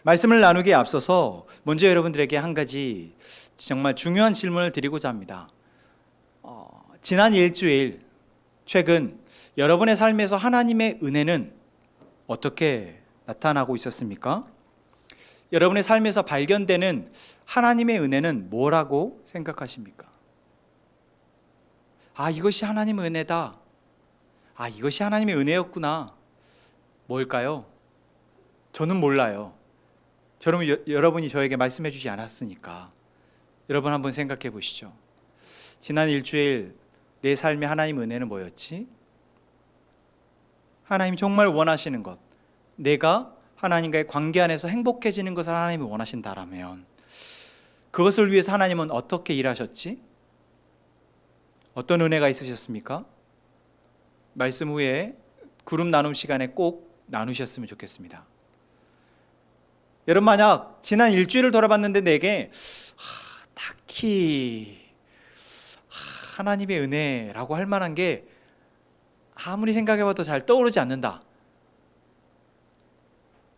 말씀을 나누기에 앞서서 먼저 여러분들에게 한 가지 정말 중요한 질문을 드리고자 합니다. 지난 일주일, 최근 여러분의 삶에서 하나님의 은혜는 어떻게 나타나고 있었습니까? 여러분의 삶에서 발견되는 하나님의 은혜는 뭐라고 생각하십니까? 이것이 하나님의 은혜다. 이것이 하나님의 은혜였구나. 뭘까요? 저는 몰라요. 여러분이 저에게 말씀해 주지 않았으니까. 여러분 한번 생각해 보시죠. 지난 일주일 내 삶의 하나님의 은혜는 뭐였지? 하나님 정말 원하시는 것, 내가 하나님과의 관계 안에서 행복해지는 것을 하나님이 원하신다라면 그것을 위해서 하나님은 어떻게 일하셨지? 어떤 은혜가 있으셨습니까? 말씀 후에 그룹 나눔 시간에 꼭 나누셨으면 좋겠습니다. 여러분, 만약 지난 일주일을 돌아봤는데 내게 딱히 하나님의 은혜라고 할 만한 게 아무리 생각해봐도 잘 떠오르지 않는다.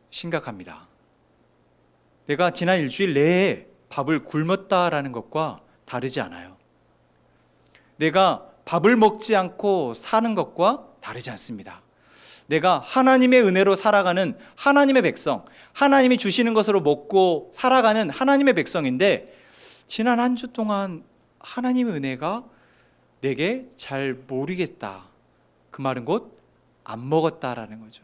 심각합니다. 내가 지난 일주일 내에 밥을 굶었다라는 것과 다르지 않아요. 내가 밥을 먹지 않고 사는 것과 다르지 않습니다. 내가 하나님의 은혜로 살아가는 하나님의 백성, 하나님이 주시는 것으로 먹고 살아가는 하나님의 백성인데 지난 한 주 동안 하나님의 은혜가 내게 잘 모르겠다. 그 말은 곧 안 먹었다라는 거죠.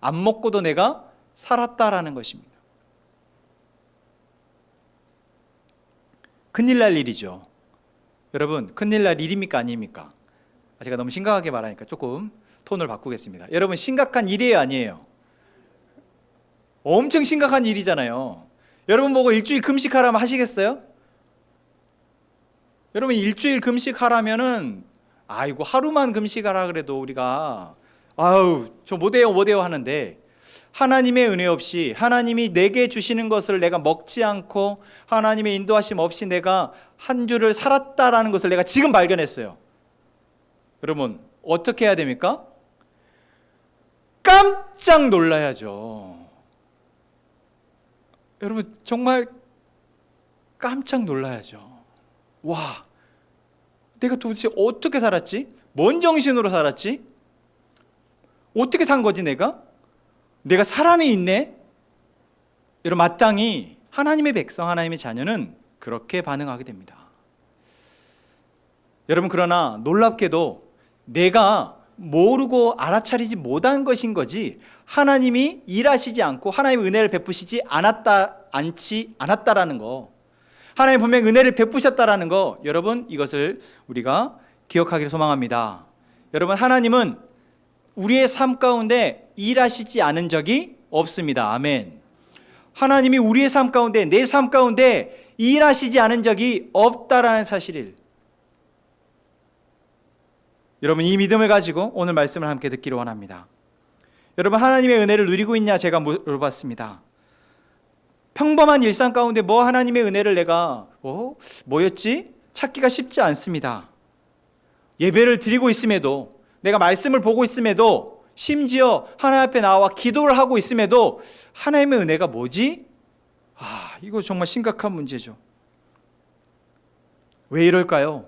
안 먹고도 내가 살았다라는 것입니다. 큰일 날 일이죠. 여러분, 큰일 날 일입니까 아닙니까? 제가 너무 심각하게 말하니까 조금 톤을 바꾸겠습니다. 여러분, 심각한 일이에요 아니에요? 엄청 심각한 일이잖아요. 여러분 보고 일주일 금식하라면 하시겠어요? 여러분, 일주일 금식하라면은 이거 하루만 금식하라 그래도 우리가 저 못해요 하는데 하나님의 은혜 없이 하나님이 내게 주시는 것을 내가 먹지 않고 하나님의 인도하심 없이 내가 한 주를 살았다라는 것을 내가 지금 발견했어요. 여러분, 어떻게 해야 됩니까? 깜짝 놀라야죠. 여러분, 정말 깜짝 놀라야죠. 와, 내가 도대체 어떻게 살았지? 뭔 정신으로 살았지? 어떻게 산 거지 내가? 내가 살아는 있네? 여러분, 마땅히 하나님의 백성, 하나님의 자녀는 그렇게 반응하게 됩니다. 여러분, 그러나 놀랍게도 내가 모르고 알아차리지 못한 것인 거지 하나님이 일하시지 않고 하나님의 은혜를 베푸시지 않았다라는 거, 하나님 분명히 은혜를 베푸셨다라는 거, 여러분 이것을 우리가 기억하기를 소망합니다. 여러분, 하나님은 우리의 삶 가운데 일하시지 않은 적이 없습니다. 아멘. 하나님이 우리의 삶 가운데, 내 삶 가운데 일하시지 않은 적이 없다라는 사실을 여러분, 이 믿음을 가지고 오늘 말씀을 함께 듣기를 원합니다. 여러분, 하나님의 은혜를 누리고 있냐 제가 물어봤습니다. 평범한 일상 가운데 하나님의 은혜를 내가 뭐였지? 찾기가 쉽지 않습니다. 예배를 드리고 있음에도, 내가 말씀을 보고 있음에도, 심지어 하나님 앞에 나와 기도를 하고 있음에도 하나님의 은혜가 뭐지? 이거 정말 심각한 문제죠. 왜 이럴까요?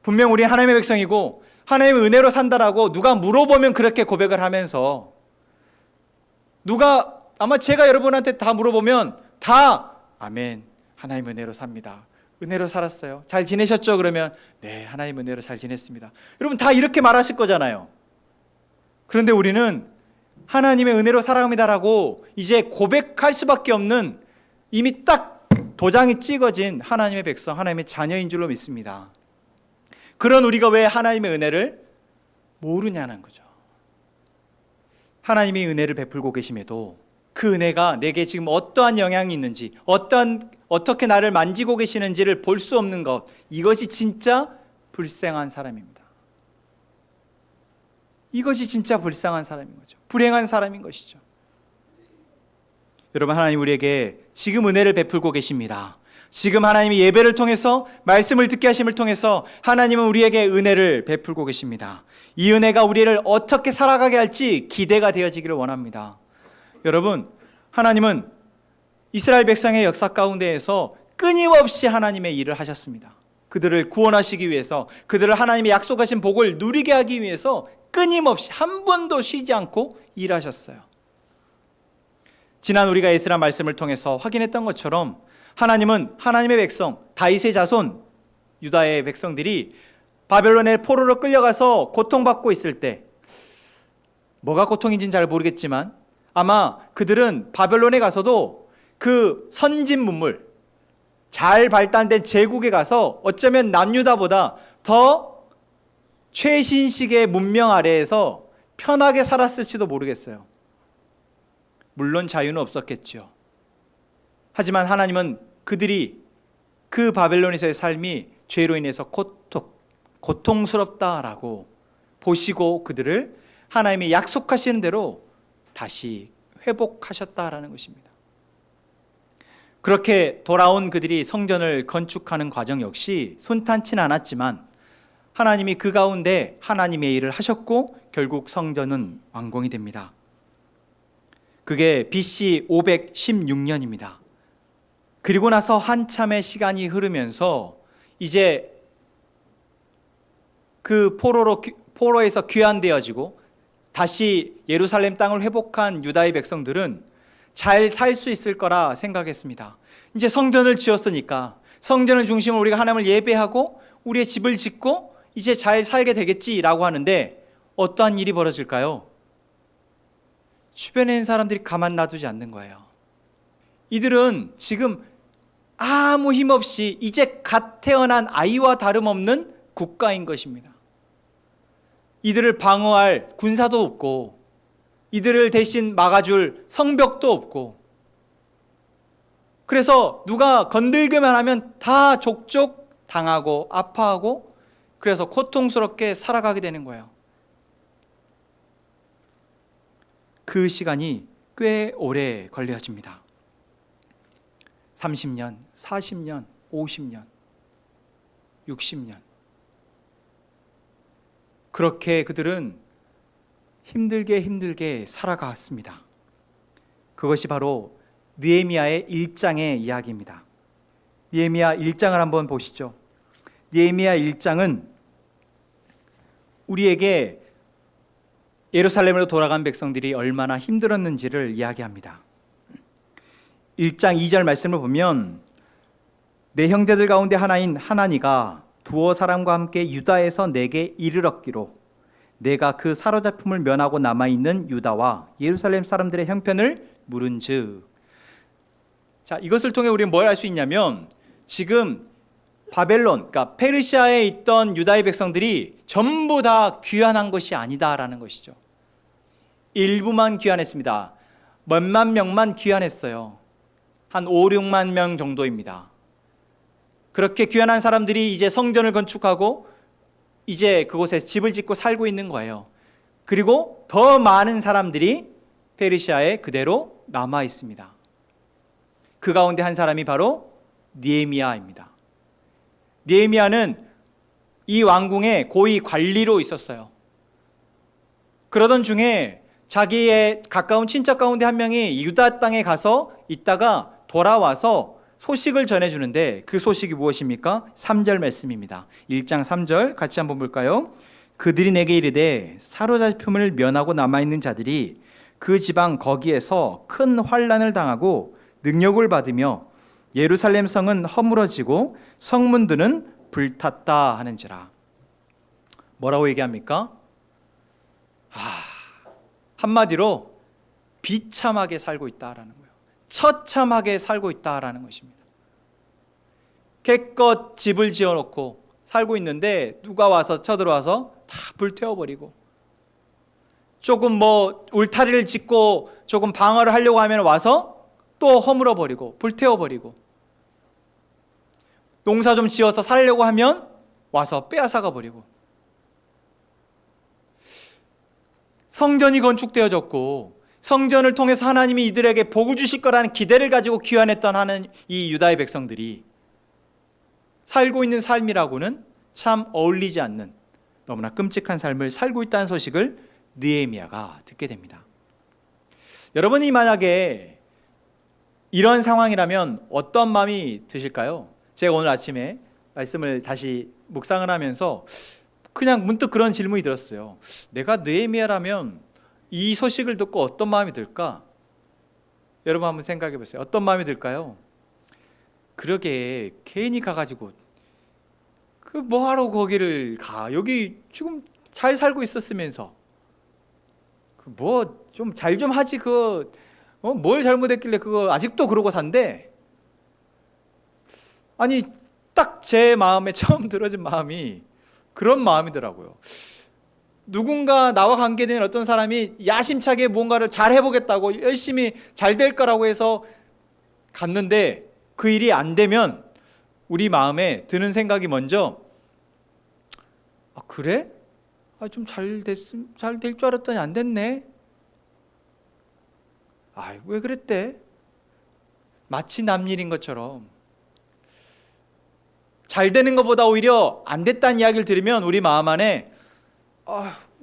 분명 우리 하나님의 백성이고 하나님의 은혜로 산다라고 누가 물어보면 그렇게 고백을 하면서, 아마 제가 여러분한테 다 물어보면 다 아멘, 하나님 은혜로 삽니다. 은혜로 살았어요. 잘 지내셨죠? 그러면 네, 하나님 은혜로 잘 지냈습니다. 여러분 다 이렇게 말하실 거잖아요. 그런데 우리는 하나님의 은혜로 살아갑니다라고 이제 고백할 수밖에 없는, 이미 딱 도장이 찍어진 하나님의 백성, 하나님의 자녀인 줄로 믿습니다. 그런 우리가 왜 하나님의 은혜를 모르냐는 거죠. 하나님이 은혜를 베풀고 계심에도 그 은혜가 내게 지금 어떠한 영향이 있는지, 어떻게 나를 만지고 계시는지를 볼 수 없는 것, 이것이 진짜 불쌍한 사람입니다. 이것이 진짜 불쌍한 사람인 거죠. 불행한 사람인 것이죠. 여러분, 하나님 우리에게 지금 은혜를 베풀고 계십니다. 지금 하나님이 예배를 통해서, 말씀을 듣게 하심을 통해서 하나님은 우리에게 은혜를 베풀고 계십니다. 이 은혜가 우리를 어떻게 살아가게 할지 기대가 되어지기를 원합니다. 여러분, 하나님은 이스라엘 백성의 역사 가운데에서 끊임없이 하나님의 일을 하셨습니다. 그들을 구원하시기 위해서, 그들을 하나님의 약속하신 복을 누리게 하기 위해서 끊임없이 한 번도 쉬지 않고 일하셨어요. 지난 우리가 에스라 말씀을 통해서 확인했던 것처럼 하나님은 하나님의 백성, 다윗의 자손, 유다의 백성들이 바벨론의 포로로 끌려가서 고통받고 있을 때, 뭐가 고통인지는 잘 모르겠지만 아마 그들은 바벨론에 가서도 그 선진 문물, 잘 발달된 제국에 가서 어쩌면 남유다보다 더 최신식의 문명 아래에서 편하게 살았을지도 모르겠어요. 물론 자유는 없었겠죠. 하지만 하나님은 그들이 그 바벨론에서의 삶이 죄로 인해서 고통스럽다라고 보시고 그들을 하나님이 약속하시는 대로 다시 회복하셨다라는 것입니다. 그렇게 돌아온 그들이 성전을 건축하는 과정 역시 순탄치는 않았지만 하나님이 그 가운데 하나님의 일을 하셨고 결국 성전은 완공이 됩니다. 그게 BC 516년입니다. 그리고 나서 한참의 시간이 흐르면서 이제 그 포로에서 귀환되어지고 다시 예루살렘 땅을 회복한 유다의 백성들은 잘 살 수 있을 거라 생각했습니다. 이제 성전을 지었으니까 성전을 중심으로 우리가 하나님을 예배하고 우리의 집을 짓고 이제 잘 살게 되겠지라고 하는데 어떠한 일이 벌어질까요? 주변에 있는 사람들이 가만 놔두지 않는 거예요. 이들은 지금 아무 힘없이 이제 갓 태어난 아이와 다름없는 국가인 것입니다. 이들을 방어할 군사도 없고 이들을 대신 막아줄 성벽도 없고, 그래서 누가 건들기만 하면 다 족족 당하고 아파하고 그래서 고통스럽게 살아가게 되는 거예요. 그 시간이 꽤 오래 걸려집니다. 30년, 40년, 50년, 60년. 그렇게 그들은 힘들게 살아갔습니다. 그것이 바로 느헤미야의 1장의 이야기입니다. 느헤미야 1장을 한번 보시죠. 느헤미야 1장은 우리에게 예루살렘으로 돌아간 백성들이 얼마나 힘들었는지를 이야기합니다. 1장 2절 말씀을 보면 내 형제들 가운데 하나인 하나니가 두어 사람과 함께 유다에서 내게 이르렀기로 내가 그 사로잡힘을 면하고 남아있는 유다와 예루살렘 사람들의 형편을 물은즉. 자, 이것을 통해 우리는 뭘 알 수 있냐면 지금 바벨론, 그러니까 페르시아에 있던 유다의 백성들이 전부 다 귀환한 것이 아니다라는 것이죠. 일부만 귀환했습니다. 몇만 명만 귀환했어요. 한 5, 6만 명 정도입니다. 그렇게 귀환한 사람들이 이제 성전을 건축하고 이제 그곳에 집을 짓고 살고 있는 거예요. 그리고 더 많은 사람들이 페르시아에 그대로 남아 있습니다. 그 가운데 한 사람이 바로 느헤미야입니다. 느헤미야는 이 왕궁의 고위 관리로 있었어요. 그러던 중에 자기의 가까운 친척 가운데 한 명이 유다 땅에 가서 있다가 돌아와서 소식을 전해주는데 그 소식이 무엇입니까? 3절 말씀입니다. 1장 3절 같이 한번 볼까요? 그들이 내게 이르되 사로잡힘을 면하고 남아있는 자들이 그 지방 거기에서 큰 환난을 당하고 능력을 받으며 예루살렘 성은 허물어지고 성문들은 불탔다 하는지라. 뭐라고 얘기합니까? 한마디로 비참하게 살고 있다라는 거예요. 처참하게 살고 있다라는 것입니다. 개껏 집을 지어놓고 살고 있는데 누가 와서 쳐들어와서 다 불태워버리고, 조금 울타리를 짓고 조금 방어를 하려고 하면 와서 또 허물어버리고 불태워버리고, 농사 좀 지어서 살려고 하면 와서 빼앗아가 버리고. 성전이 건축되어졌고 성전을 통해서 하나님이 이들에게 복을 주실 거라는 기대를 가지고 귀환했던 하는 이 유다의 백성들이 살고 있는 삶이라고는 참 어울리지 않는 너무나 끔찍한 삶을 살고 있다는 소식을 느헤미야가 듣게 됩니다. 여러분이 만약에 이런 상황이라면 어떤 마음이 드실까요? 제가 오늘 아침에 말씀을 다시 묵상을 하면서 그냥 문득 그런 질문이 들었어요. 내가 느헤미야라면 이 소식을 듣고 어떤 마음이 들까? 여러분 한번 생각해 보세요. 어떤 마음이 들까요? 그러게 괜히 가가지고 그 뭐하러 거기를 가? 여기 지금 잘 살고 있었으면서 뭐 좀 잘 좀 하지 뭘 잘못했길래 그거 아직도 그러고 산대? 아니 딱 제 마음에 처음 들어진 마음이 그런 마음이더라고요. 누군가 나와 관계된 어떤 사람이 야심차게 뭔가를 잘 해보겠다고 열심히 잘 될 거라고 해서 갔는데 그 일이 안 되면 우리 마음에 드는 생각이 먼저 그래? 좀 잘 될 줄 알았더니 안 됐네. 왜 그랬대? 마치 남 일인 것처럼. 잘 되는 것보다 오히려 안 됐다는 이야기를 들으면 우리 마음 안에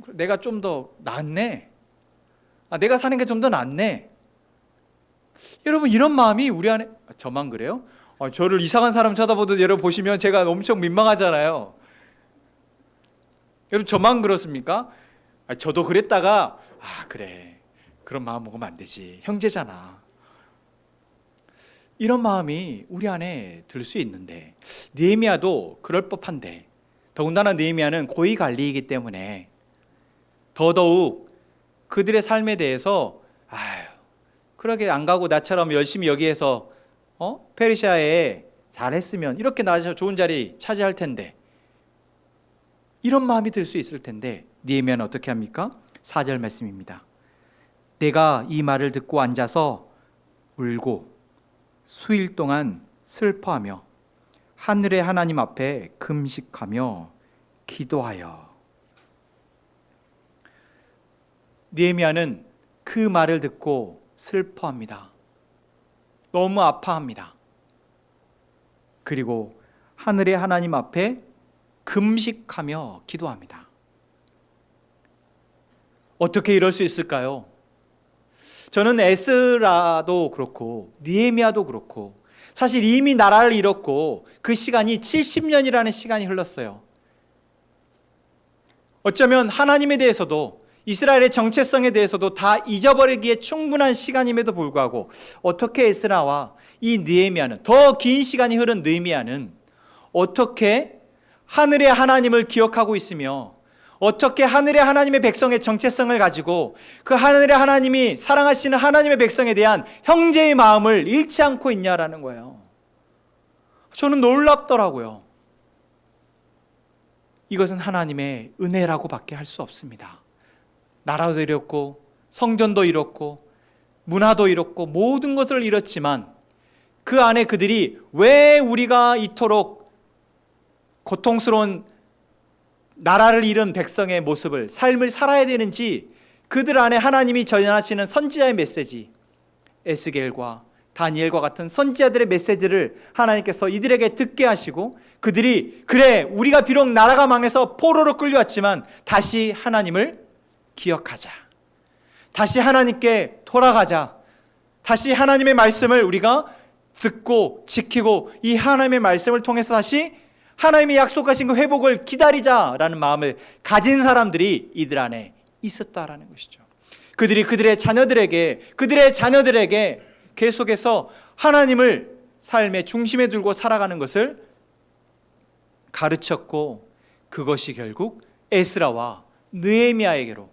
내가 좀 더 낫네. 내가 사는 게 좀 더 낫네. 여러분 이런 마음이 우리 안에 저만 그래요? 저를 이상한 사람 쳐다보듯 여러분 보시면 제가 엄청 민망하잖아요. 여러분 저만 그렇습니까? 저도 그랬다가 그래 그런 마음 먹으면 안 되지. 형제잖아. 이런 마음이 우리 안에 들 수 있는데 느헤미야도 그럴 법한데 더군다나 느헤미야는 고위 관리이기 때문에 더더욱 그들의 삶에 대해서 그러게 안 가고 나처럼 열심히 여기에서 페르시아에 잘했으면 이렇게 나가서 좋은 자리 차지할 텐데 이런 마음이 들 수 있을 텐데 느헤미야는 어떻게 합니까? 4절 말씀입니다. 내가 이 말을 듣고 앉아서 울고 수일 동안 슬퍼하며 하늘의 하나님 앞에 금식하며 기도하여. 느헤미야는 그 말을 듣고 슬퍼합니다. 너무 아파합니다. 그리고 하늘의 하나님 앞에 금식하며 기도합니다. 어떻게 이럴 수 있을까요? 저는 에스라도 그렇고 느헤미야도 그렇고 사실 이미 나라를 잃었고 그 시간이 70년이라는 시간이 흘렀어요. 어쩌면 하나님에 대해서도 이스라엘의 정체성에 대해서도 다 잊어버리기에 충분한 시간임에도 불구하고 어떻게 에스라와 이 느헤미야는 더 긴 시간이 흐른 느헤미야는 어떻게 하늘의 하나님을 기억하고 있으며 어떻게 하늘의 하나님의 백성의 정체성을 가지고 그 하늘의 하나님이 사랑하시는 하나님의 백성에 대한 형제의 마음을 잃지 않고 있냐라는 거예요. 저는 놀랍더라고요. 이것은 하나님의 은혜라고 밖에 할 수 없습니다. 나라도 잃었고 성전도 잃었고 문화도 잃었고 모든 것을 잃었지만 그 안에 그들이 왜 우리가 이토록 고통스러운 나라를 잃은 백성의 모습을 삶을 살아야 되는지 그들 안에 하나님이 전하시는 선지자의 메시지 에스겔과 다니엘과 같은 선지자들의 메시지를 하나님께서 이들에게 듣게 하시고 그들이 그래 우리가 비록 나라가 망해서 포로로 끌려왔지만 다시 하나님을 기억하자. 다시 하나님께 돌아가자. 다시 하나님의 말씀을 우리가 듣고 지키고 이 하나님의 말씀을 통해서 다시 하나님이 약속하신 그 회복을 기다리자라는 마음을 가진 사람들이 이들 안에 있었다라는 것이죠. 그들이 그들의 자녀들에게 계속해서 하나님을 삶의 중심에 두고 살아가는 것을 가르쳤고 그것이 결국 에스라와 느헤미야에게로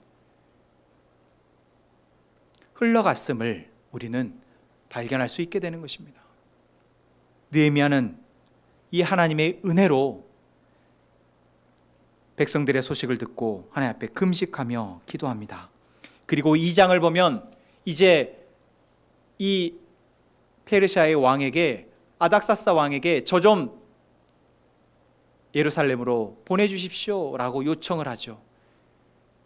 흘러갔음을 우리는 발견할 수 있게 되는 것입니다. 느헤미야는 이 하나님의 은혜로 백성들의 소식을 듣고 하나님 앞에 금식하며 기도합니다. 그리고 2장을 보면 이제 이 페르시아의 왕에게 아닥사스다 왕에게 저 좀 예루살렘으로 보내주십시오라고 요청을 하죠.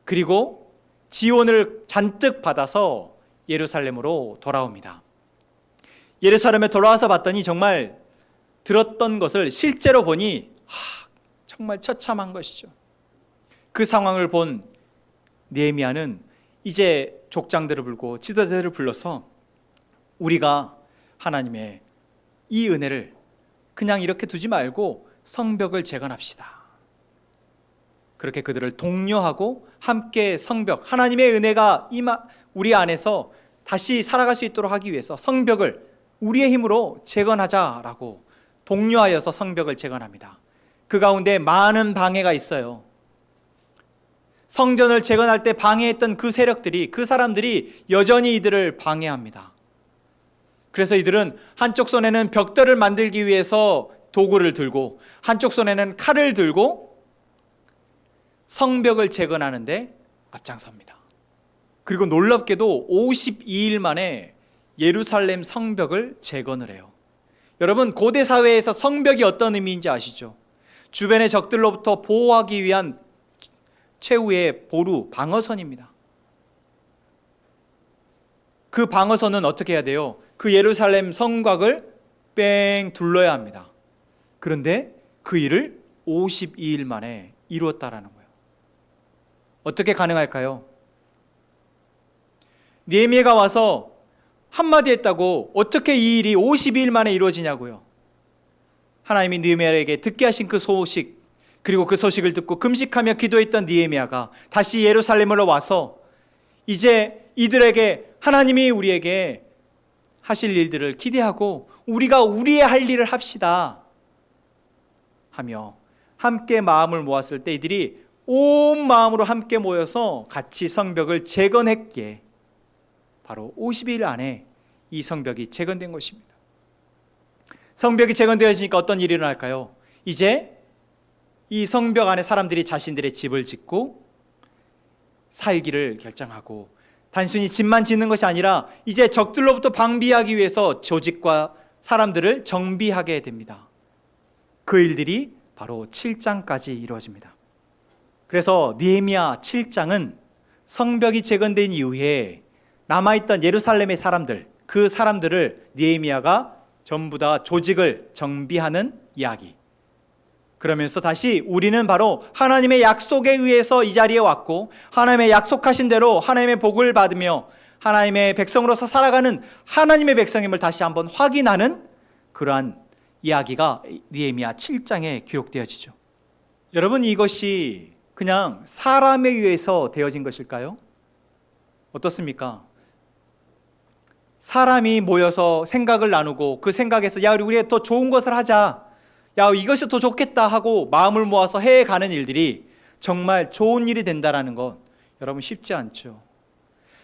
그리고 지원을 잔뜩 받아서 예루살렘으로 돌아옵니다. 예루살렘에 돌아와서 봤더니 정말 들었던 것을 실제로 보니 정말 처참한 것이죠. 그 상황을 본 느헤미야는 이제 족장들을 불고 지도자들을 불러서 우리가 하나님의 이 은혜를 그냥 이렇게 두지 말고 성벽을 재건합시다. 그렇게 그들을 독려하고 함께 성벽, 하나님의 은혜가 우리 안에서 다시 살아갈 수 있도록 하기 위해서 성벽을 우리의 힘으로 재건하자라고 독려하여서 성벽을 재건합니다. 그 가운데 많은 방해가 있어요. 성전을 재건할 때 방해했던 그 세력들이, 그 사람들이 여전히 이들을 방해합니다. 그래서 이들은 한쪽 손에는 벽돌을 만들기 위해서 도구를 들고 한쪽 손에는 칼을 들고 성벽을 재건하는데 앞장섭니다. 그리고 놀랍게도 52일 만에 예루살렘 성벽을 재건을 해요. 여러분, 고대 사회에서 성벽이 어떤 의미인지 아시죠? 주변의 적들로부터 보호하기 위한 최후의 보루, 방어선입니다. 그 방어선은 어떻게 해야 돼요? 그 예루살렘 성곽을 뺑 둘러야 합니다. 그런데 그 일을 52일 만에 이루었다라는 거예요. 어떻게 가능할까요? 느헤미야가 와서 한마디 했다고 어떻게 이 일이 52일 만에 이루어지냐고요. 하나님이 느헤미야에게 듣게 하신 그 소식, 그리고 그 소식을 듣고 금식하며 기도했던 느헤미야가 다시 예루살렘으로 와서 이제 이들에게 하나님이 우리에게 하실 일들을 기대하고 우리가 우리의 할 일을 합시다 하며 함께 마음을 모았을 때 이들이 온 마음으로 함께 모여서 같이 성벽을 재건했기에 바로 50일 안에 이 성벽이 재건된 것입니다. 성벽이 재건되어지니까 어떤 일이 일어날까요? 이제 이 성벽 안에 사람들이 자신들의 집을 짓고 살기를 결정하고, 단순히 집만 짓는 것이 아니라 이제 적들로부터 방비하기 위해서 조직과 사람들을 정비하게 됩니다. 그 일들이 바로 7장까지 이루어집니다. 그래서 느헤미야 7장은 성벽이 재건된 이후에 남아있던 예루살렘의 사람들, 그 사람들을 느헤미야가 전부 다 조직을 정비하는 이야기. 그러면서 다시 우리는 바로 하나님의 약속에 의해서 이 자리에 왔고 하나님의 약속하신 대로 하나님의 복을 받으며 하나님의 백성으로서 살아가는 하나님의 백성임을 다시 한번 확인하는 그러한 이야기가 느헤미야 7장에 기록되어지죠. 여러분, 이것이 그냥 사람에 의해서 되어진 것일까요? 어떻습니까? 사람이 모여서 생각을 나누고 그 생각에서 야, 우리 더 좋은 것을 하자, 야, 이것이 더 좋겠다 하고 마음을 모아서 해가는 일들이 정말 좋은 일이 된다는 것, 여러분 쉽지 않죠.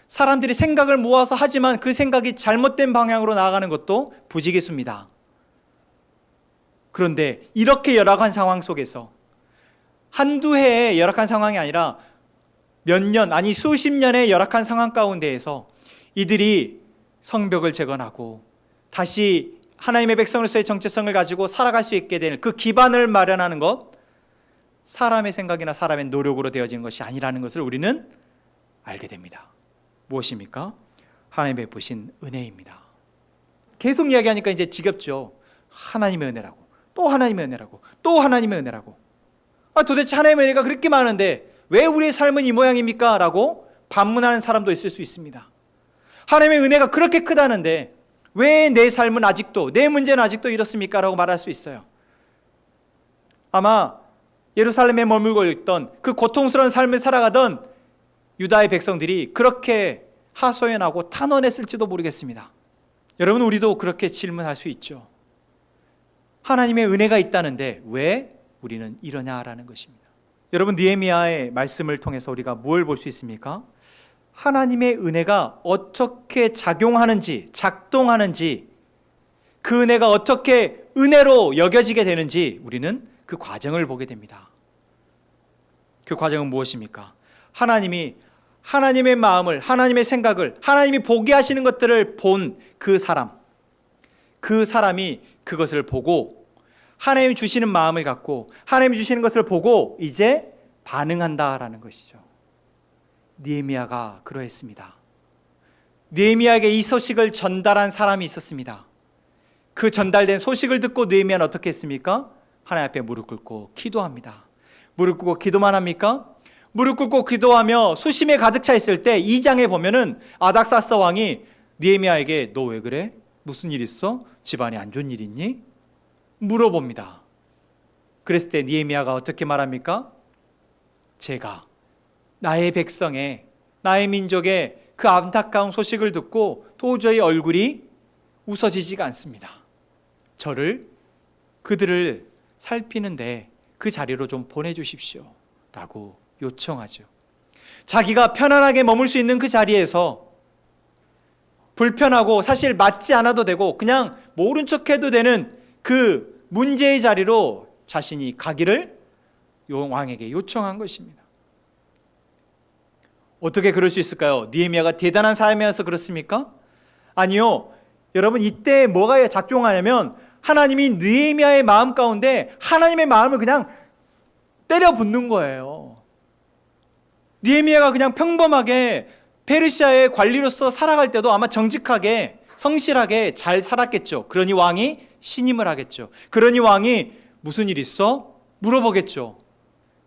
사람들이 생각을 모아서 하지만 그 생각이 잘못된 방향으로 나아가는 것도 부지기수입니다. 그런데 이렇게 열악한 상황 속에서 한두 해의 열악한 상황이 아니라 몇 년, 아니 수십 년의 열악한 상황 가운데에서 이들이 성벽을 재건하고 다시 하나님의 백성으로서의 정체성을 가지고 살아갈 수 있게 되는 그 기반을 마련하는 것, 사람의 생각이나 사람의 노력으로 되어진 것이 아니라는 것을 우리는 알게 됩니다. 무엇입니까? 하나님의 베푸신 은혜입니다. 계속 이야기하니까 이제 지겹죠. 하나님의 은혜라고, 또 하나님의 은혜라고, 또 하나님의 은혜라고. 도대체 하나님의 은혜가 그렇게 많은데 왜 우리의 삶은 이 모양입니까? 라고 반문하는 사람도 있을 수 있습니다. 하나님의 은혜가 그렇게 크다는데 왜 내 삶은 아직도, 내 문제는 아직도 이렇습니까? 라고 말할 수 있어요. 아마 예루살렘에 머물고 있던 그 고통스러운 삶을 살아가던 유다의 백성들이 그렇게 하소연하고 탄원했을지도 모르겠습니다. 여러분, 우리도 그렇게 질문할 수 있죠. 하나님의 은혜가 있다는데 왜 우리는 이러냐라는 것입니다. 여러분, 느헤미야의 말씀을 통해서 우리가 무엇을 볼 수 있습니까? 하나님의 은혜가 어떻게 작용하는지, 작동하는지, 그 은혜가 어떻게 은혜로 여겨지게 되는지 우리는 그 과정을 보게 됩니다. 그 과정은 무엇입니까? 하나님이 하나님의 마음을, 하나님의 생각을, 하나님이 보게 하시는 것들을 본 그 사람, 그 사람이 그것을 보고 하나님이 주시는 마음을 갖고 하나님이 주시는 것을 보고 이제 반응한다라는 것이죠. 느헤미야가 그러했습니다. 느헤미야에게 이 소식을 전달한 사람이 있었습니다. 그 전달된 소식을 듣고 느헤미야는 어떻게 했습니까? 하나님 앞에 무릎 꿇고 기도합니다. 무릎 꿇고 기도만 합니까? 무릎 꿇고 기도하며 수심에 가득 차 있을 때 2장에 보면은 아닥사스다 왕이 느헤미야에게 너 왜 그래? 무슨 일 있어? 집안에 안 좋은 일 있니? 물어봅니다. 그랬을 때 느헤미야가 어떻게 말합니까? 제가 나의 백성의, 나의 민족의 그 안타까운 소식을 듣고 도저히 얼굴이 웃어지지가 않습니다. 그들을 살피는데 그 자리로 좀 보내주십시오 라고 요청하죠. 자기가 편안하게 머물 수 있는 그 자리에서 불편하고 사실 맞지 않아도 되고 그냥 모른 척해도 되는 그 문제의 자리로 자신이 가기를 왕에게 요청한 것입니다. 어떻게 그럴 수 있을까요? 느헤미야가 대단한 사람이어서 그렇습니까? 아니요. 여러분, 이때 뭐가 작용하냐면 하나님이 느헤미야의 마음 가운데 하나님의 마음을 그냥 때려 붓는 거예요. 느헤미야가 그냥 평범하게 페르시아의 관리로서 살아갈 때도 아마 정직하게 성실하게 잘 살았겠죠. 그러니 왕이 신임을 하겠죠. 그러니 왕이 무슨 일 있어? 물어보겠죠.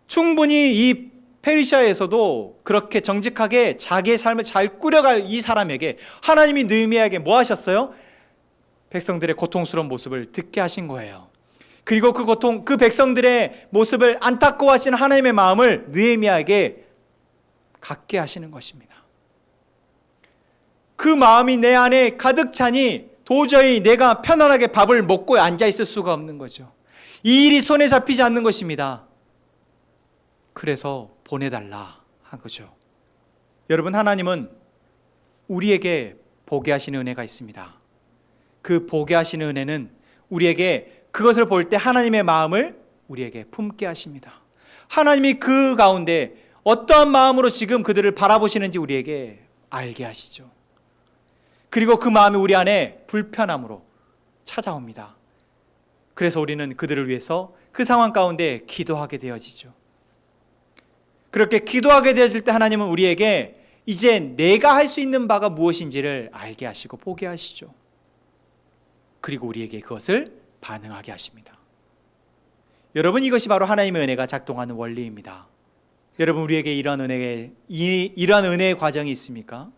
충분히 이 페르시아에서도 그렇게 정직하게 자기의 삶을 잘 꾸려갈 이 사람에게 하나님이 느헤미야에게 뭐 하셨어요? 백성들의 고통스러운 모습을 듣게 하신 거예요. 그리고 그 백성들의 모습을 안타까워하시는 하나님의 마음을 느헤미야에게 갖게 하시는 것입니다. 그 마음이 내 안에 가득 차니 도저히 내가 편안하게 밥을 먹고 앉아 있을 수가 없는 거죠. 이 일이 손에 잡히지 않는 것입니다. 그래서 보내달라 한 거죠. 여러분, 하나님은 우리에게 보게 하시는 은혜가 있습니다. 그 보게 하시는 은혜는 우리에게 그것을 볼 때 하나님의 마음을 우리에게 품게 하십니다. 하나님이 그 가운데 어떠한 마음으로 지금 그들을 바라보시는지 우리에게 알게 하시죠. 그리고 그 마음이 우리 안에 불편함으로 찾아옵니다. 그래서 우리는 그들을 위해서 그 상황 가운데 기도하게 되어지죠. 그렇게 기도하게 되어질 때 하나님은 우리에게 이제 내가 할 수 있는 바가 무엇인지를 알게 하시고 보게 하시죠. 그리고 우리에게 그것을 반응하게 하십니다. 여러분, 이것이 바로 하나님의 은혜가 작동하는 원리입니다. 여러분, 우리에게 이러한 은혜의 과정이 있습니까?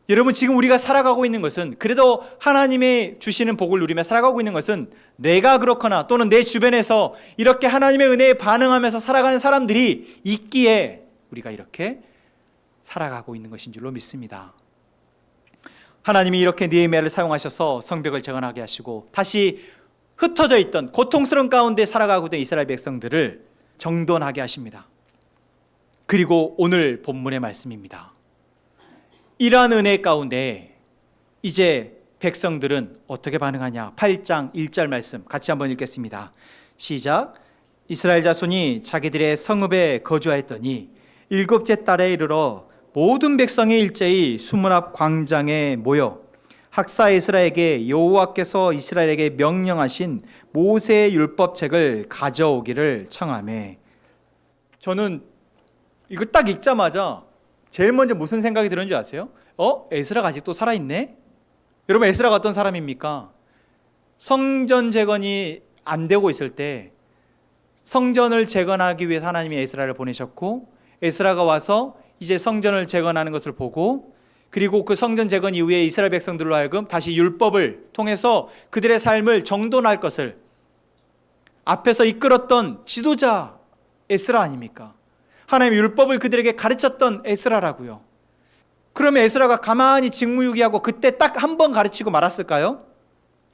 여러분, 지금 우리가 살아가고 있는 것은, 그래도 하나님의 주시는 복을 누리며 살아가고 있는 것은 내가 그렇거나 또는 내 주변에서 이렇게 하나님의 은혜에 반응하면서 살아가는 사람들이 있기에 우리가 이렇게 살아가고 있는 것인 줄로 믿습니다. 하나님이 이렇게 느헤미야를 사용하셔서 성벽을 재건하게 하시고 다시 흩어져 있던 고통스러운 가운데 살아가고 있던 이스라엘 백성들을 정돈하게 하십니다. 그리고 오늘 본문의 말씀입니다. 이러한 은혜 가운데 이제 백성들은 어떻게 반응하냐? 8장 1절 말씀 같이 한번 읽겠습니다. 시작. 이스라엘 자손이 자기들의 성읍에 거주하였더니 일곱째 달에 이르러 모든 백성이 일제히 수문 앞 광장에 모여 학사 에스라에게 여호와께서 이스라엘에게 명령하신 모세의 율법책을 가져오기를 청하매. 저는 이거 딱 읽자마자 제일 먼저 무슨 생각이 드는 줄 아세요? 에스라가 아직도 살아있네? 여러분, 에스라가 어떤 사람입니까? 성전 재건이 안 되고 있을 때 성전을 재건하기 위해 하나님이 에스라를 보내셨고, 에스라가 와서 이제 성전을 재건하는 것을 보고, 그리고 그 성전 재건 이후에 이스라엘 백성들로 하여금 다시 율법을 통해서 그들의 삶을 정돈할 것을 앞에서 이끌었던 지도자 에스라 아닙니까? 하나님의 율법을 그들에게 가르쳤던 에스라라고요. 그러면 에스라가 가만히 직무유기하고 그때 딱 한 번 가르치고 말았을까요?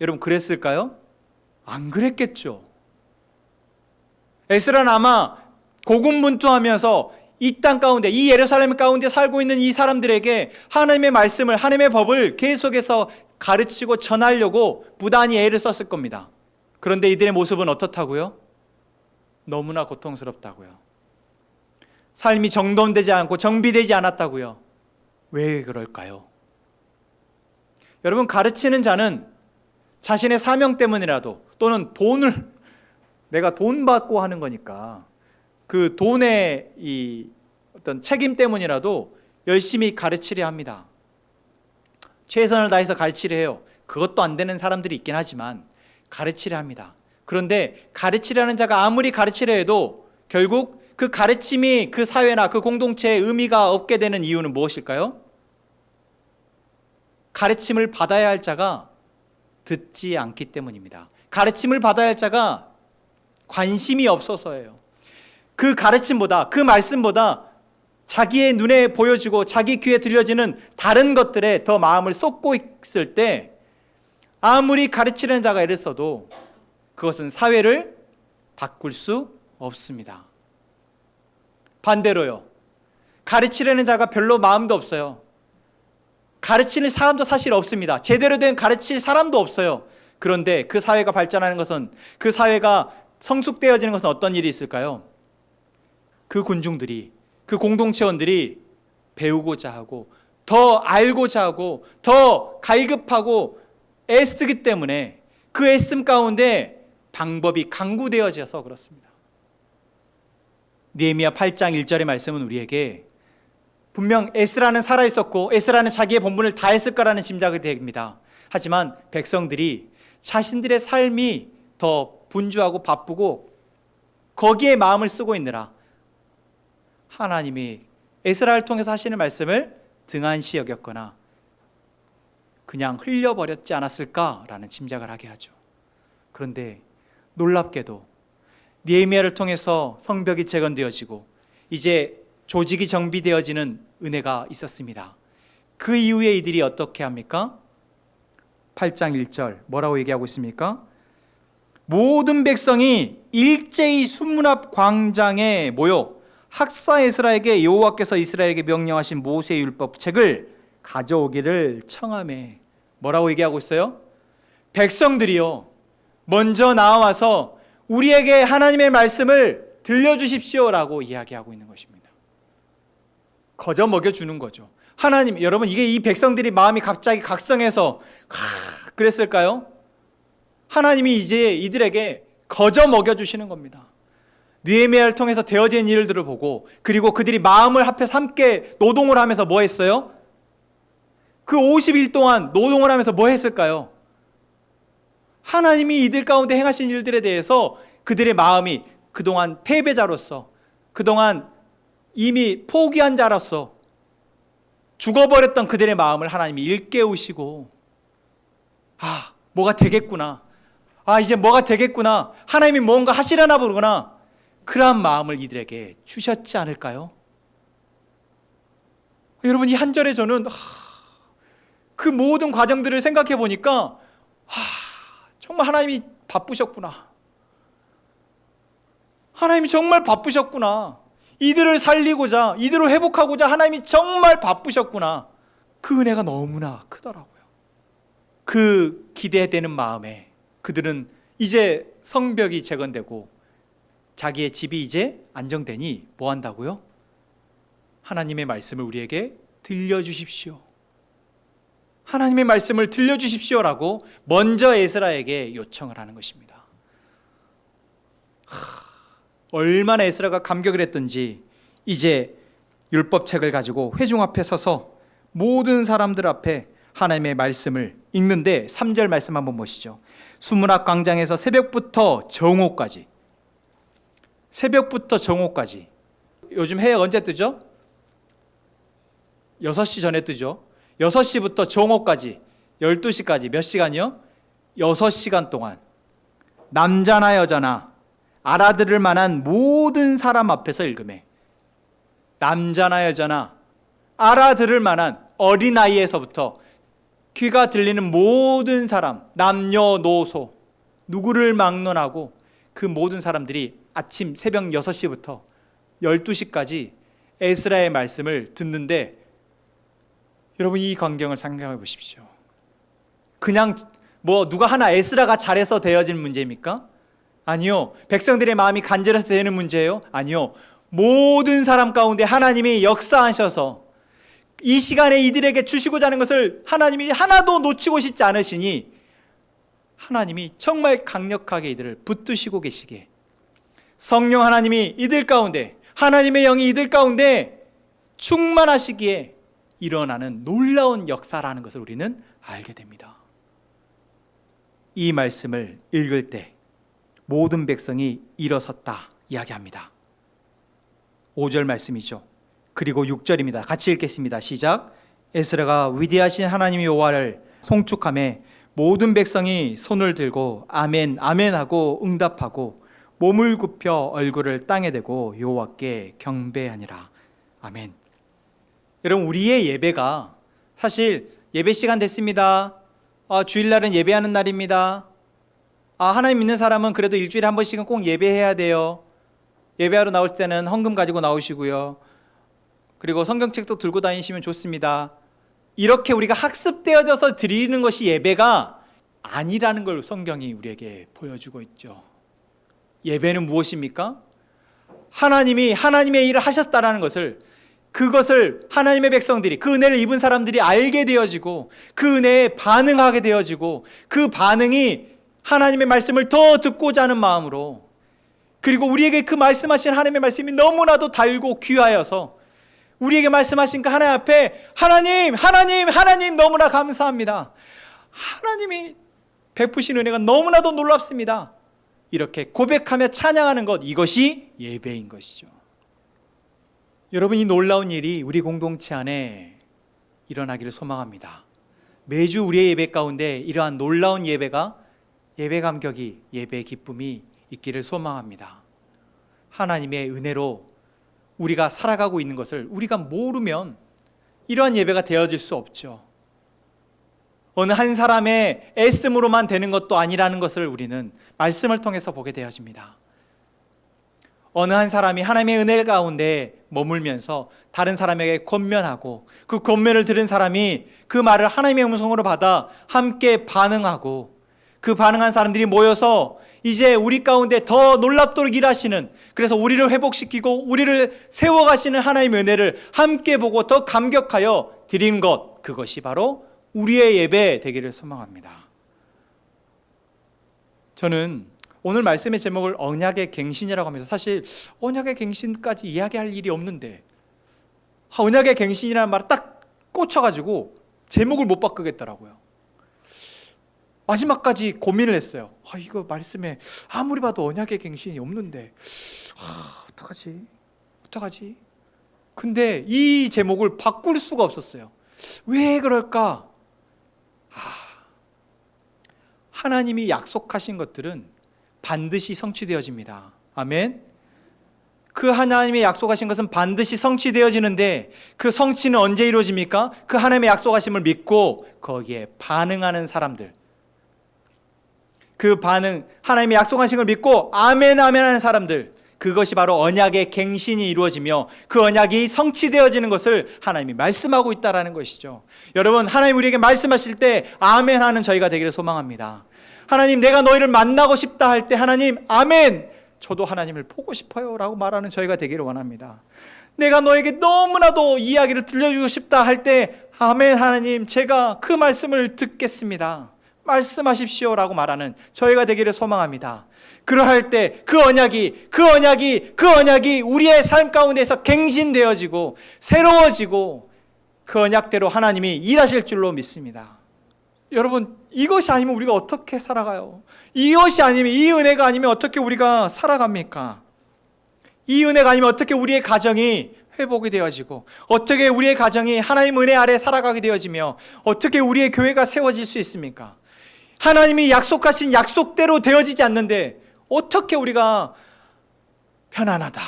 여러분, 그랬을까요? 안 그랬겠죠. 에스라는 아마 고군분투하면서 이 땅 가운데, 이 예루살렘 가운데 살고 있는 이 사람들에게 하나님의 말씀을, 하나님의 법을 계속해서 가르치고 전하려고 부단히 애를 썼을 겁니다. 그런데 이들의 모습은 어떻다고요? 너무나 고통스럽다고요. 삶이 정돈되지 않고 정비되지 않았다고요. 왜 그럴까요? 여러분, 가르치는 자는 자신의 사명 때문이라도 또는 내가 돈 받고 하는 거니까 그 돈의 이 어떤 책임 때문이라도 열심히 가르치려 합니다. 최선을 다해서 가르치려 해요. 그것도 안 되는 사람들이 있긴 하지만 가르치려 합니다. 그런데 가르치려는 자가 아무리 가르치려 해도 결국 그 가르침이 그 사회나 그 공동체에 의미가 없게 되는 이유는 무엇일까요? 가르침을 받아야 할 자가 듣지 않기 때문입니다. 가르침을 받아야 할 자가 관심이 없어서예요. 그 가르침보다, 그 말씀보다 자기의 눈에 보여지고 자기 귀에 들려지는 다른 것들에 더 마음을 쏟고 있을 때 아무리 가르치는 자가 애를 써도 그것은 사회를 바꿀 수 없습니다. 반대로요, 가르치려는 자가 별로 마음도 없어요. 가르치는 사람도 사실 없습니다. 제대로 된 가르칠 사람도 없어요. 그런데 그 사회가 발전하는 것은, 그 사회가 성숙되어지는 것은 어떤 일이 있을까요? 그 군중들이, 그 공동체원들이 배우고자 하고 더 알고자 하고 더 갈급하고 애쓰기 때문에 그 애씀 가운데 방법이 강구되어져서 그렇습니다. 느헤미야 8장 1절의 말씀은 우리에게 분명 에스라는 살아있었고 에스라는 자기의 본분을 다했을 거라는 짐작이 됩니다. 하지만 백성들이 자신들의 삶이 더 분주하고 바쁘고 거기에 마음을 쓰고 있느라 하나님이 에스라를 통해서 하시는 말씀을 등한시 여겼거나 그냥 흘려버렸지 않았을까라는 짐작을 하게 하죠. 그런데 놀랍게도 느헤미야를 통해서 성벽이 재건되어지고 이제 조직이 정비되어지는 은혜가 있었습니다. 그 이후에 이들이 어떻게 합니까? 8장 1절 뭐라고 얘기하고 있습니까? 모든 백성이 일제히 수문 앞 광장에 모여 학사 에스라에게 여호와께서 이스라엘에게 명령하신 모세의 율법 책을 가져오기를 청하매. 뭐라고 얘기하고 있어요? 백성들이요, 먼저 나와서 우리에게 하나님의 말씀을 들려주십시오라고 이야기하고 있는 것입니다. 거저 먹여주는 거죠. 하나님, 여러분, 이게 이 백성들이 마음이 갑자기 각성해서 그랬을까요? 하나님이 이제 이들에게 거저 먹여주시는 겁니다. 느헤미야를 통해서 되어진 일들을 보고, 그리고 그들이 마음을 합해서 함께 노동을 하면서 뭐 했어요? 그 50일 동안 노동을 하면서 뭐 했을까요? 하나님이 이들 가운데 행하신 일들에 대해서 그들의 마음이 그동안 패배자로서, 그동안 이미 포기한 자로서 죽어버렸던 그들의 마음을 하나님이 일깨우시고, 뭐가 되겠구나, 이제 뭐가 되겠구나, 하나님이 뭔가 하시려나 보구나, 그러한 마음을 이들에게 주셨지 않을까요? 여러분, 이 한 절에 저는 그 모든 과정들을 생각해 보니까 정말 하나님이 바쁘셨구나, 하나님이 정말 바쁘셨구나, 이들을 살리고자, 이들을 회복하고자 하나님이 정말 바쁘셨구나, 그 은혜가 너무나 크더라고요. 그 기대되는 마음에 그들은 이제 성벽이 재건되고 자기의 집이 이제 안정되니 뭐 한다고요? 하나님의 말씀을 우리에게 들려주십시오, 하나님의 말씀을 들려주십시오라고 먼저 에스라에게 요청을 하는 것입니다. 얼마나 에스라가 감격을 했던지 이제 율법책을 가지고 회중 앞에 서서 모든 사람들 앞에 하나님의 말씀을 읽는데 3절 말씀 한번 보시죠. 수문 앞 광장에서 새벽부터 정오까지, 요즘 해가 언제 뜨죠? 6시 전에 뜨죠. 6시부터 정오까지 12시까지 몇 시간이요? 6시간 동안 남자나 여자나 알아들을 만한 모든 사람 앞에서 읽음에, 남자나 여자나 알아들을 만한 어린아이에서부터 귀가 들리는 모든 사람, 남녀노소, 누구를 막론하고 그 모든 사람들이 아침 새벽 6시부터 12시까지 에스라의 말씀을 듣는데, 여러분 이 광경을 상상해 보십시오. 그냥 누가 하나 에스라가 잘해서 되어진 문제입니까? 아니요. 백성들의 마음이 간절해서 되는 문제예요? 아니요. 모든 사람 가운데 하나님이 역사하셔서 이 시간에 이들에게 주시고자 하는 것을 하나님이 하나도 놓치고 싶지 않으시니 하나님이 정말 강력하게 이들을 붙드시고 계시기에, 성령 하나님이 이들 가운데, 하나님의 영이 이들 가운데 충만하시기에 일어나는 놀라운 역사라는 것을 우리는 알게 됩니다. 이 말씀을 읽을 때 모든 백성이 일어섰다 이야기합니다. 5절 말씀이죠. 그리고 6절입니다. 같이 읽겠습니다. 시작. 에스라가 위대하신 하나님 여호와를 송축하며 모든 백성이 손을 들고 아멘 아멘 하고 응답하고 몸을 굽혀 얼굴을 땅에 대고 여호와께 경배하니라. 아멘. 여러분, 우리의 예배가 사실 예배 시간 됐습니다. 주일날은 예배하는 날입니다. 하나님 믿는 사람은 그래도 일주일에 한 번씩은 꼭 예배해야 돼요. 예배하러 나올 때는 헌금 가지고 나오시고요. 그리고 성경책도 들고 다니시면 좋습니다. 이렇게 우리가 학습되어져서 드리는 것이 예배가 아니라는 걸 성경이 우리에게 보여주고 있죠. 예배는 무엇입니까? 하나님이 하나님의 일을 하셨다라는 것을, 그것을 하나님의 백성들이, 그 은혜를 입은 사람들이 알게 되어지고 그 은혜에 반응하게 되어지고 그 반응이 하나님의 말씀을 더 듣고자 하는 마음으로, 그리고 우리에게 그 말씀하신 하나님의 말씀이 너무나도 달고 귀하여서 우리에게 말씀하신 그 하나님 앞에 하나님 너무나 감사합니다. 하나님이 베푸신 은혜가 너무나도 놀랍습니다. 이렇게 고백하며 찬양하는 것, 이것이 예배인 것이죠. 여러분, 이 놀라운 일이 우리 공동체 안에 일어나기를 소망합니다. 매주 우리의 예배 가운데 이러한 놀라운 예배가, 예배 감격이, 예배 기쁨이 있기를 소망합니다. 하나님의 은혜로 우리가 살아가고 있는 것을 우리가 모르면 이러한 예배가 되어질 수 없죠. 어느 한 사람의 애씀으로만 되는 것도 아니라는 것을 우리는 말씀을 통해서 보게 되어집니다. 어느 한 사람이 하나님의 은혜 가운데 머물면서 다른 사람에게 권면하고 그 권면을 들은 사람이 그 말을 하나님의 음성으로 받아 함께 반응하고, 그 반응한 사람들이 모여서 이제 우리 가운데 더 놀랍도록 일하시는, 그래서 우리를 회복시키고 우리를 세워가시는 하나님의 은혜를 함께 보고 더 감격하여 드린 것, 그것이 바로 우리의 예배 되기를 소망합니다. 저는 오늘 말씀의 제목을 언약의 갱신이라고 하면서, 사실 언약의 갱신까지 이야기할 일이 없는데 언약의 갱신이라는 말을 딱 꽂혀가지고 제목을 못 바꾸겠더라고요. 마지막까지 고민을 했어요. 이거 말씀에 아무리 봐도 언약의 갱신이 없는데 어떡하지? 근데 이 제목을 바꿀 수가 없었어요. 왜 그럴까? 하나님이 약속하신 것들은 반드시 성취되어집니다. 아멘. 그 하나님의 약속하신 것은 반드시 성취되어지는데, 그 성취는 언제 이루어집니까? 그 하나님의 약속하심을 믿고 거기에 반응하는 사람들, 그 반응, 하나님의 약속하신 걸 믿고 아멘 아멘 하는 사람들, 그것이 바로 언약의 갱신이 이루어지며 그 언약이 성취되어지는 것을 하나님이 말씀하고 있다는 것이죠. 여러분, 하나님 우리에게 말씀하실 때 아멘 하는 저희가 되기를 소망합니다. 하나님, 내가 너희를 만나고 싶다 할 때 하나님 아멘, 저도 하나님을 보고 싶어요 라고 말하는 저희가 되기를 원합니다. 내가 너에게 너무나도 이야기를 들려주고 싶다 할 때 아멘, 하나님 제가 그 말씀을 듣겠습니다, 말씀하십시오 라고 말하는 저희가 되기를 소망합니다. 그러할 때 그 언약이 우리의 삶 가운데서 갱신되어지고 새로워지고 그 언약대로 하나님이 일하실 줄로 믿습니다. 여러분, 이것이 아니면 우리가 어떻게 살아가요? 이것이 아니면, 이 은혜가 아니면 어떻게 우리가 살아갑니까? 이 은혜가 아니면 어떻게 우리의 가정이 회복이 되어지고, 어떻게 우리의 가정이 하나님 은혜 아래 살아가게 되어지며, 어떻게 우리의 교회가 세워질 수 있습니까? 하나님이 약속하신 약속대로 되어지지 않는데 어떻게 우리가 편안하다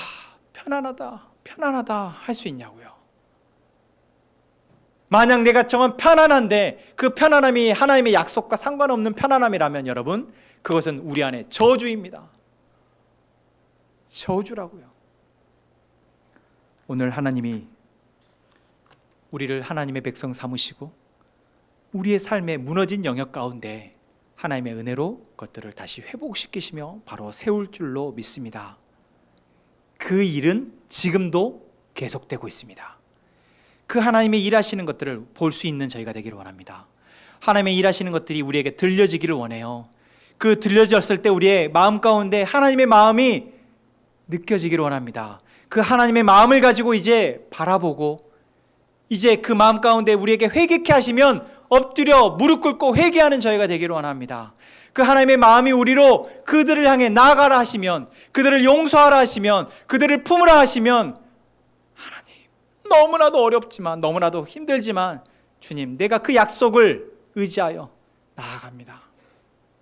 할 수 있냐고요. 만약 내가 정말 편안한데 그 편안함이 하나님의 약속과 상관없는 편안함이라면 여러분, 그것은 우리 안에 저주입니다. 저주라고요. 오늘 하나님이 우리를 하나님의 백성 삼으시고 우리의 삶의 무너진 영역 가운데 하나님의 은혜로 그것들을 다시 회복시키시며 바로 세울 줄로 믿습니다. 그 일은 지금도 계속되고 있습니다. 그 하나님의 일하시는 것들을 볼 수 있는 저희가 되기를 원합니다. 하나님의 일하시는 것들이 우리에게 들려지기를 원해요. 그 들려졌을 때 우리의 마음 가운데 하나님의 마음이 느껴지기를 원합니다. 그 하나님의 마음을 가지고 이제 바라보고, 이제 그 마음 가운데 우리에게 회개케 하시면 엎드려 무릎 꿇고 회개하는 저희가 되기를 원합니다. 그 하나님의 마음이 우리로 그들을 향해 나아가라 하시면, 그들을 용서하라 하시면, 그들을 품으라 하시면, 하나님 너무나도 어렵지만, 너무나도 힘들지만 주님, 내가 그 약속을 의지하여 나아갑니다.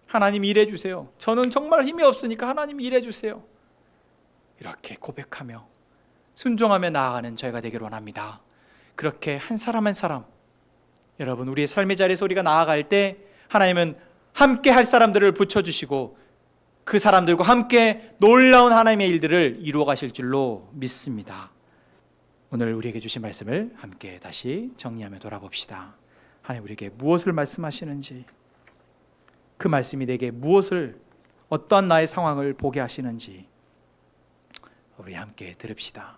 하나님 일해 주세요. 저는 정말 힘이 없으니까 하나님 일해 주세요. 이렇게 고백하며 순종하며 나아가는 저희가 되기를 원합니다. 그렇게 한 사람 한 사람, 여러분 우리의 삶의 자리에서 우리가 나아갈 때 하나님은 함께 할 사람들을 붙여주시고 그 사람들과 함께 놀라운 하나님의 일들을 이루어 가실 줄로 믿습니다. 오늘 우리에게 주신 말씀을 함께 다시 정리하며 돌아봅시다. 하나님 우리에게 무엇을 말씀하시는지, 그 말씀이 내게 무엇을, 어떠한 나의 상황을 보게 하시는지 우리 함께 들읍시다.